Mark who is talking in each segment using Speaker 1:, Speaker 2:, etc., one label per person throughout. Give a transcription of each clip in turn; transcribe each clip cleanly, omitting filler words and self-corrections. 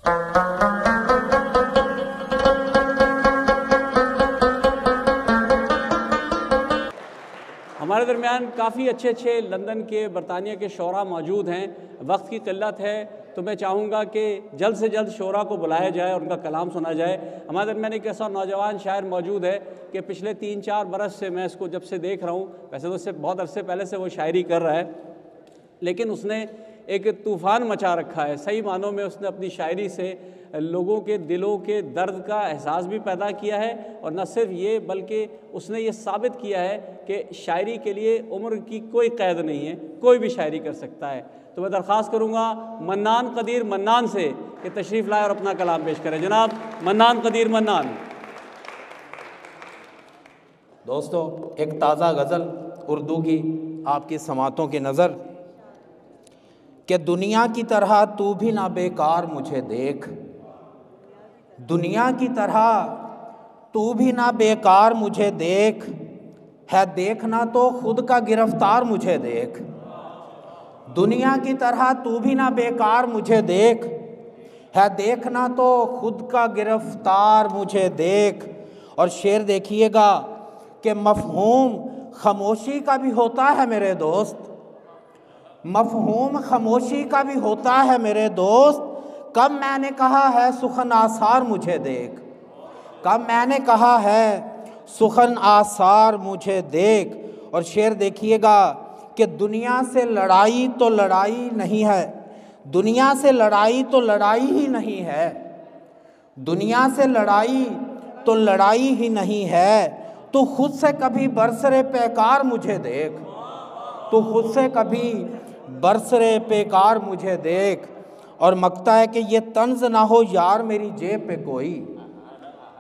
Speaker 1: हमारे दरमियान काफ़ी अच्छे अच्छे लंदन के, बरतानिया के शोरा मौजूद हैं। वक्त की किल्लत है तो मैं चाहूँगा कि जल्द से जल्द शोरा को बुलाया जाए और उनका कलाम सुना जाए। हमारे दरमियान एक ऐसा नौजवान शायर मौजूद है कि पिछले 3-4 बरस से मैं इसको जब से देख रहा हूँ, वैसे तो उससे बहुत अरसे पहले से वो शायरी कर रहा है, लेकिन उसने एक तूफ़ान मचा रखा है। सही मानों में उसने अपनी शायरी से लोगों के दिलों के दर्द का एहसास भी पैदा किया है, और न सिर्फ ये बल्कि उसने ये साबित किया है कि शायरी के लिए उम्र की कोई क़ैद नहीं है, कोई भी शायरी कर सकता है। तो मैं दरख्वास्त करूँगा मन्नान कदीर मन्नान से कि तशरीफ़ लाए और अपना कलाम पेश करें। जनाब मन्नान कदीर मन्नान।
Speaker 2: दोस्तों, एक ताज़ा गज़ल उर्दू की आपकी समातों की नज़र कि दुनिया की तरह तू भी ना बेकार मुझे देख, दुनिया की तरह तू भी ना बेकार मुझे देख, है देखना तो खुद का गिरफ्तार मुझे देख। दुनिया की तरह तू भी ना बेकार मुझे देख, है देखना तो खुद का गिरफ्तार मुझे देख। और शेर देखिएगा कि मफ़हूम खामोशी का भी होता है मेरे दोस्त, मफ़हूम खामोशी का भी होता है मेरे दोस्त। कब मैंने कहा है सुखन आसार मुझे देख, कब मैंने कहा है सुखन आसार मुझे देख। और शेर देखिएगा कि दुनिया से लड़ाई तो लड़ाई नहीं है, दुनिया से लड़ाई तो लड़ाई ही नहीं है, दुनिया से लड़ाई तो लड़ाई ही नहीं है। तो खुद से कभी बरसरे पेकार मुझे देख, तो खुद से कभी बरसरे पेकार मुझे देख। और मकता है कि ये तंज ना हो यार मेरी जेब पे कोई,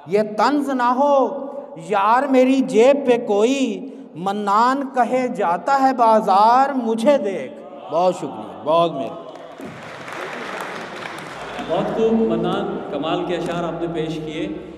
Speaker 2: ये तंज ना हो यार मेरी जेब पे कोई, मन्नान कहे जाता है बाजार मुझे देख। बहुत शुक्रिया, बहुत मेहरबानी।
Speaker 1: बहुत खूब मन्नान, कमाल के अशार आपने पेश किए।